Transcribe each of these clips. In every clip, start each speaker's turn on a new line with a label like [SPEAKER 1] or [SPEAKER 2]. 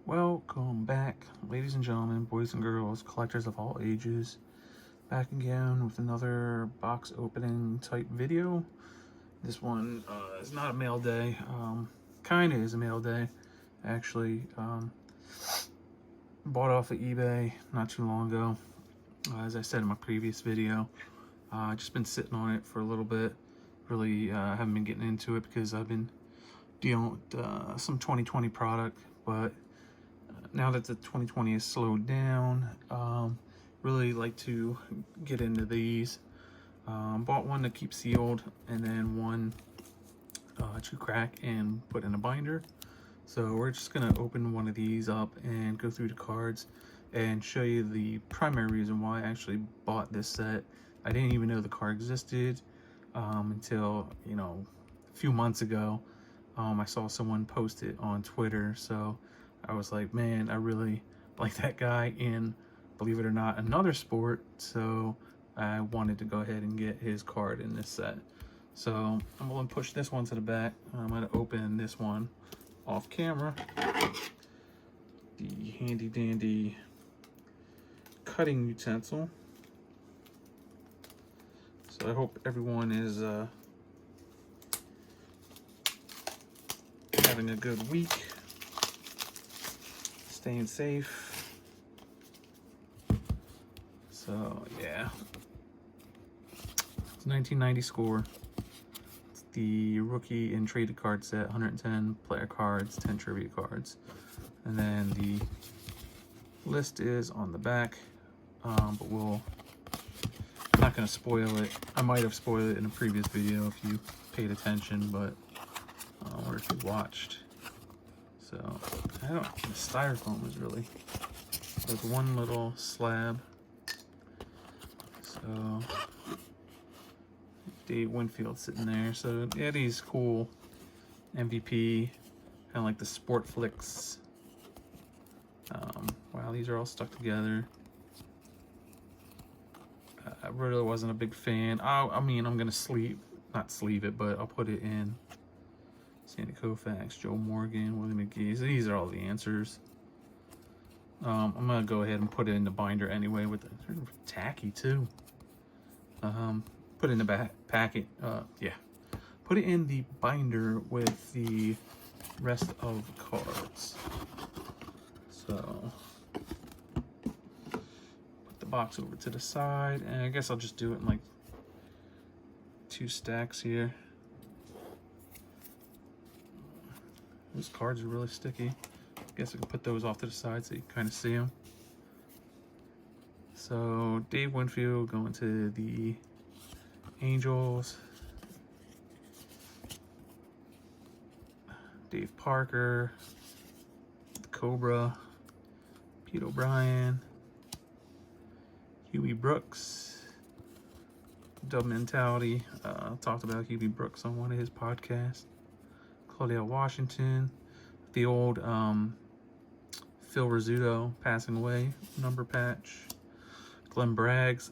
[SPEAKER 1] Welcome back, ladies and gentlemen, boys and girls, collectors of all ages. Back again with another box opening type video. This one is not a mail day. Kind of is a mail day, actually. Bought off of eBay not too long ago. As I said in my previous video, just been sitting on it for a little bit. Really haven't been getting into it because I've been dealing with some 2020 product, but now that the 2020 is slowed down, really like to get into these. Bought one to keep sealed and then one to crack and put in a binder. So we're just gonna open one of these up and go through the cards and show you the primary reason why I actually bought this set. I didn't even know the card existed until, a few months ago. I saw someone post it on Twitter, so I was like, man, I really like that guy in, believe it or not, another sport. So I wanted to go ahead and get his card in this set. So I'm going to push this one to the back. I'm going to open this one off camera. The handy dandy cutting utensil. So I hope everyone is having a good week. Staying safe. So yeah, it's 1990 score. It's the rookie and traded card set, 110 player cards, 10 trivia cards, and then the list is on the back. But I'm not gonna spoil it. I might have spoiled it in a previous video if you paid attention, but or if you watched. So the styrofoam is really like one little slab. So Dave Winfield sitting there. So yeah, these cool MVP, kind of like the Sport Flicks. Wow, these are all stuck together. I really wasn't a big fan. I mean, I'm gonna not sleeve it, but I'll put it in. Sandy Koufax, Joe Morgan, Willie McGee. So these are all the answers. I'm gonna go ahead and put it in the binder anyway. With they're tacky too. Put it in the back packet. Yeah, put it in the binder with the rest of the cards. So put the box over to the side, and I guess I'll just do it in like 2 stacks here. Those cards are really sticky. I guess I can put those off to the side so you can kind of see them. So Dave Winfield going to the Angels. Dave Parker, the Cobra, Pete O'Brien, Huey Brooks, Dub Mentality. Talked about Huey Brooks on one of his podcasts. Claudia Washington, the old Phil Rizzuto passing away number patch. Glenn Braggs,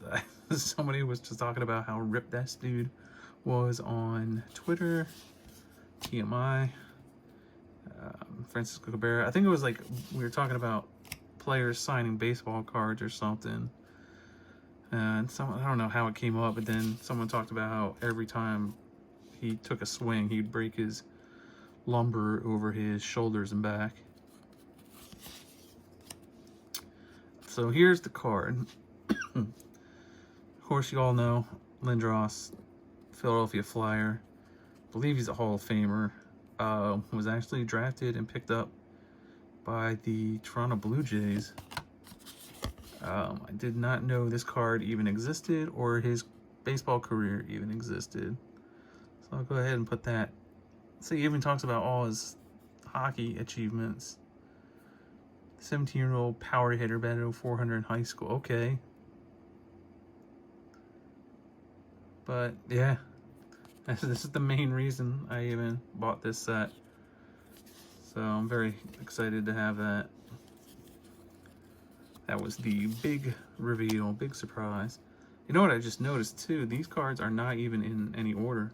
[SPEAKER 1] somebody was just talking about how ripped that dude was on Twitter. TMI. Francisco Cabrera. I think it was like we were talking about players signing baseball cards or something. And I don't know how it came up, but then someone talked about how every time he took a swing, he'd break his lumber over his shoulders and back. So here's the card. Of course, you all know Lindros, Philadelphia Flyer. I believe he's a Hall of Famer. Was actually drafted and picked up by the Toronto Blue Jays. I did not know this card even existed or his baseball career even existed. So I'll go ahead and put that. So he even talks about all his hockey achievements. 17-year-old power hitter, batted 400 in high school. Okay. But yeah, this is the main reason I even bought this set. So I'm very excited to have that. That was the big reveal, big surprise. You know what I just noticed too? These cards are not even in any order.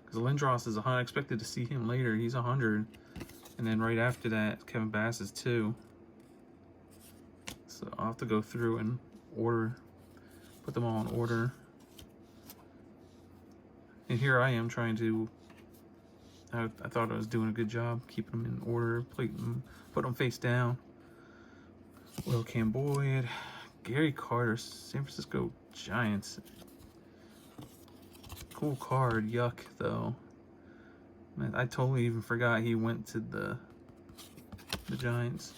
[SPEAKER 1] Because Lindros is 100. I expected to see him later. He's 100. And then right after that, Kevin Bass is 2. So I'll have to go through and put them all in order. And here I am trying to, I thought I was doing a good job keeping them in order, putting them face down. Will Cam Boyd, Gary Carter, San Francisco Giants. Cool card, yuck though. Man, I totally even forgot he went to the Giants.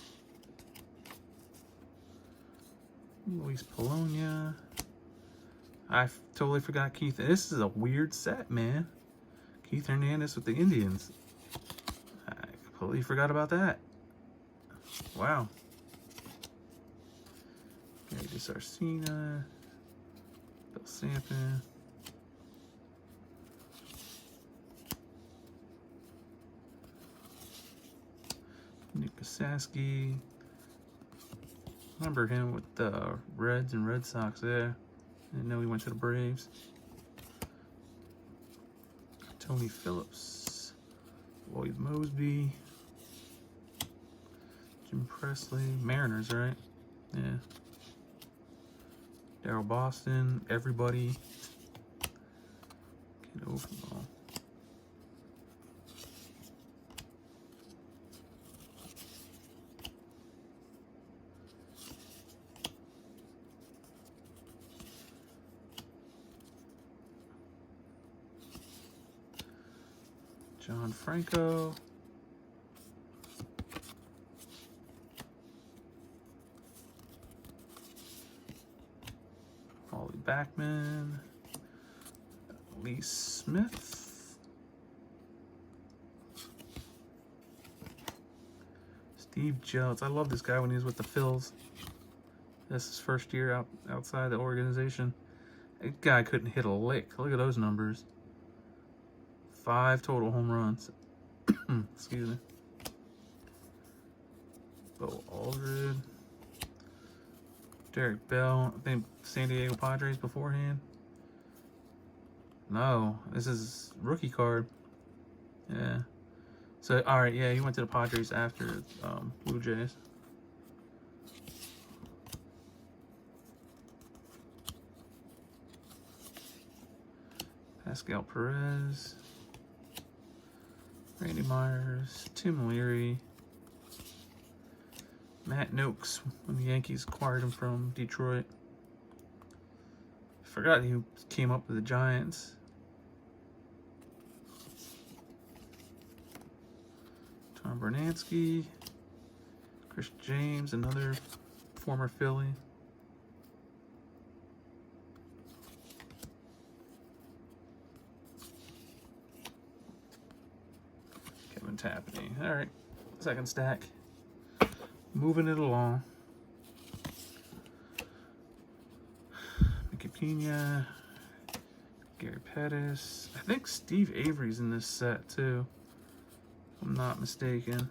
[SPEAKER 1] Luis Polonia. I totally forgot Keith. This is a weird set, man. Keith Hernandez with the Indians. I completely forgot about that. Wow. Gary DeSarcina. Bill Sampson. Nick Kasaski. Remember him with the Reds and Red Sox there. I didn't know he went to the Braves. Tony Phillips. Lloyd Mosby. Jim Presley. Mariners, right? Yeah. Daryl Boston. Everybody. Get over the ball. John Franco. Ollie Backman. Lee Smith. Steve Jeltz. I love this guy when he was with the Phils. That's his first year outside the organization. That guy couldn't hit a lick. Look at those numbers. 5 total home runs. Excuse me. Bo Aldred. Derek Bell. I think San Diego Padres beforehand. No, this is rookie card. Yeah. So, alright, yeah, he went to the Padres after Blue Jays. Pascal Perez. Randy Myers, Tim Leary, Matt Noakes when the Yankees acquired him from Detroit. Forgot he came up with the Giants. Tom Bernansky, Chris James, another former Philly. Tapney. All right, second stack. Moving it along. Mickey Pena, Gary Pettis. I think Steve Avery's in this set too, if I'm not mistaken.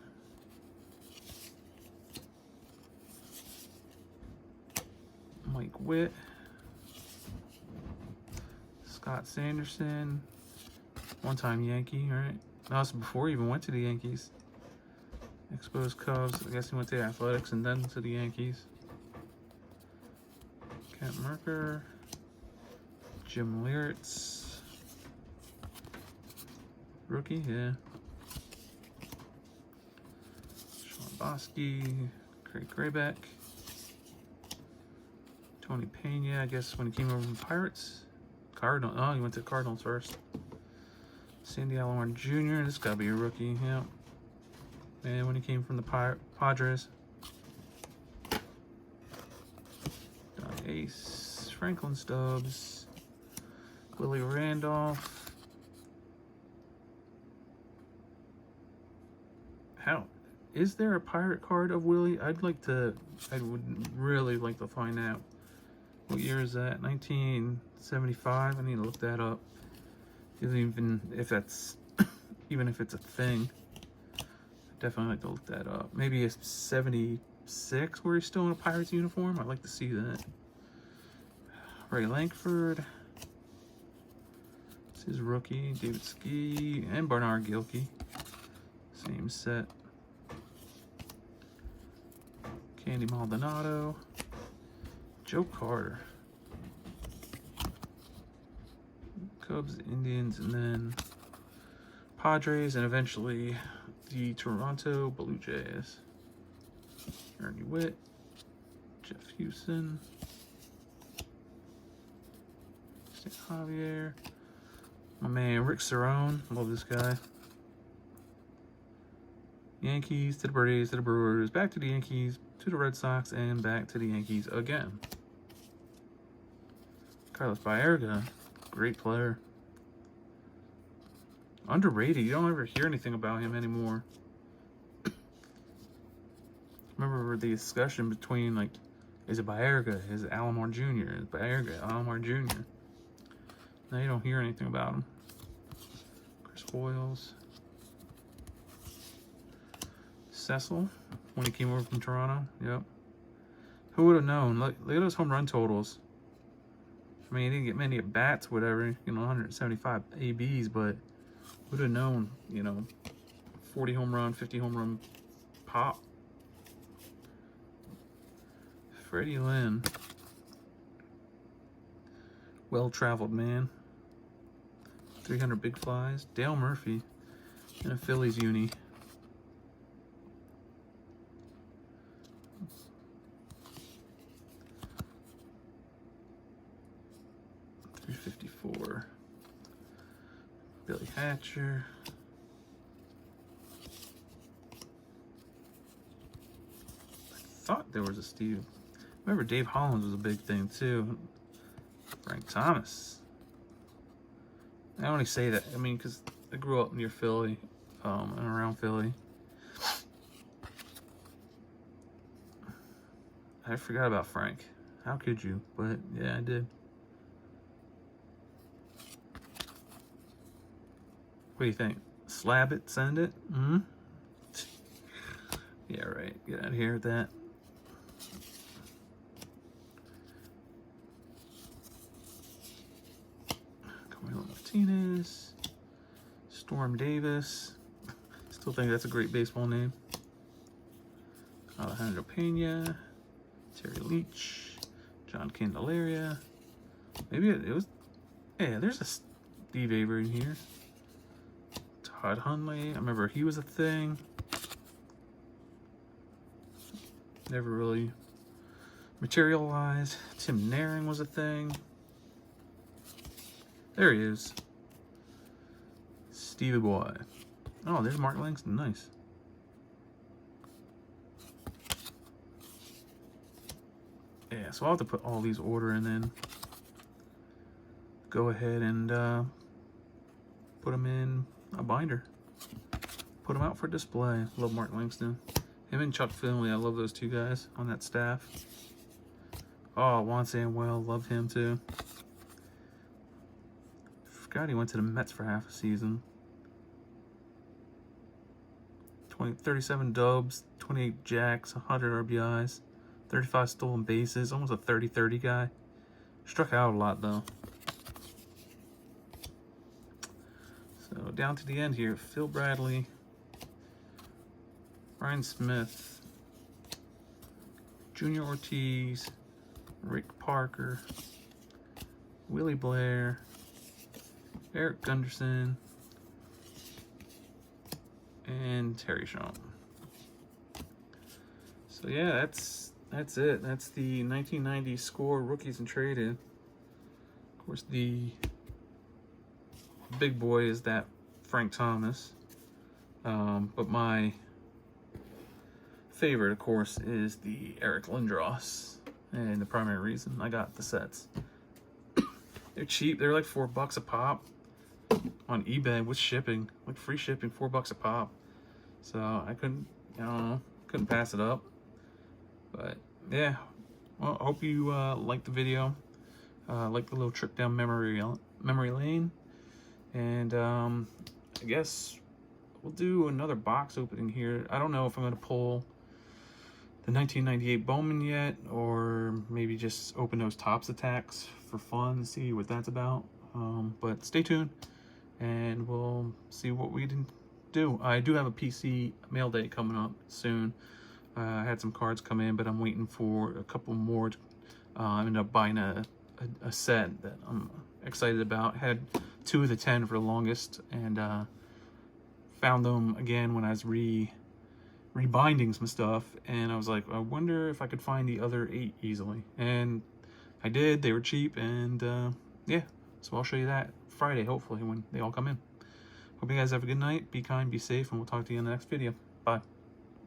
[SPEAKER 1] Mike Witt, Scott Sanderson, one-time Yankee, right? No, it's before he even went to the Yankees. Exposed Cubs. I guess he went to the Athletics and then to the Yankees. Kent Merker. Jim Leyritz. Rookie, yeah. Sean Bosky. Craig Graybeck. Tony Pena, I guess when he came over from Pirates. Cardinals. Oh, he went to the Cardinals first. Sandy Alomar Jr. This gotta be a rookie, yeah. And when he came from the Padres. Don Ace, Franklin Stubbs, Willie Randolph. How is there a pirate card of Willie? I would really like to find out. What year is that? 1975. I need to look that up. Even if that's, even if it's a thing, I'd definitely like to look that up. Maybe it's 76 where he's still in a Pirates uniform. I'd like to see that. Ray Lankford. This is rookie. David Ski and Bernard Gilkey. Same set. Candy Maldonado. Joe Carter. Cubs, Indians, and then Padres, and eventually the Toronto Blue Jays. Ernie Witt, Jeff Houston, St. Javier, my man Rick Cerrone, love this guy. Yankees to the Braves to the Brewers, back to the Yankees to the Red Sox, and back to the Yankees again. Carlos Baerga, great player. Underrated. You don't ever hear anything about him anymore. Remember the discussion between, like, is it Baerga? Is it Alomar Jr.? Is it Baerga? Alomar Jr.? Now you don't hear anything about him. Chris Hoyles. Cecil, when he came over from Toronto. Yep. Who would have known? Look at those home run totals. I mean, he didn't get many at bats, whatever. 175 ABs, but would have known, 40 home run, 50 home run pop. Freddie Lynn. Well-traveled man. 300 big flies. Dale Murphy in a Phillies uni. .354. Billy Hatcher. I thought there was a Steve. Remember Dave Hollins was a big thing too. Frank Thomas. I only say that, because I grew up near Philly, and around Philly. I forgot about Frank. How could you? But yeah, I did. What do you think? Slab it, send it? Mm-hmm. Yeah, right. Get out of here with that. Camilo Martinez. Storm Davis. Still think that's a great baseball name. Alejandro Pena. Terry Leach. John Candelaria. Maybe it was... Yeah, there's a Steve Avery in here. Todd Hundley, I remember he was a thing. Never really materialized. Tim Naring was a thing. There he is. Stevie Boy. Oh, there's Mark Langston. Nice. Yeah, so I'll have to put all these order and then go ahead and put them in a binder. Put them out for display. Love Mark Langston. Him and Chuck Finley. I love those two guys on that staff. Oh, Juan Samuel. Love him too. Forgot he went to the Mets for half a season. 37 dubs, 28 jacks, 100 RBIs, 35 stolen bases. Almost a 30-30 guy. Struck out a lot though. So down to the end here, Phil Bradley, Ryan Smith, Junior Ortiz, Rick Parker, Willie Blair, Eric Gunderson, and Terry Shaw. So yeah, that's it. That's the 1990 score rookies and traded. Of course, the big boy is that Frank Thomas, but my favorite, of course, is the Eric Lindros, and the primary reason I got the sets. They're cheap. They're like $4 a pop on eBay with shipping, like free shipping, $4 a pop. So I couldn't pass it up. But yeah, well, I hope you liked the video, like the little trip down memory lane. And I guess we'll do another box opening here. I don't know if I'm going to pull the 1998 Bowman yet, or maybe just open those Topps attacks for fun, see what that's about. But stay tuned, and we'll see what we can do. I do have a PC mail day coming up soon. I had some cards come in, but I'm waiting for a couple more I ended up buying a set that I'm excited about. Had 2 of the 10 for the longest, and found them again when I was rebinding some stuff, and I was like, I wonder if I could find the other 8 easily, and I did. They were cheap, and yeah, so I'll show you that Friday, hopefully, when they all come in. Hope you guys have a good night. Be kind, be safe, and we'll talk to you in the next video. Bye.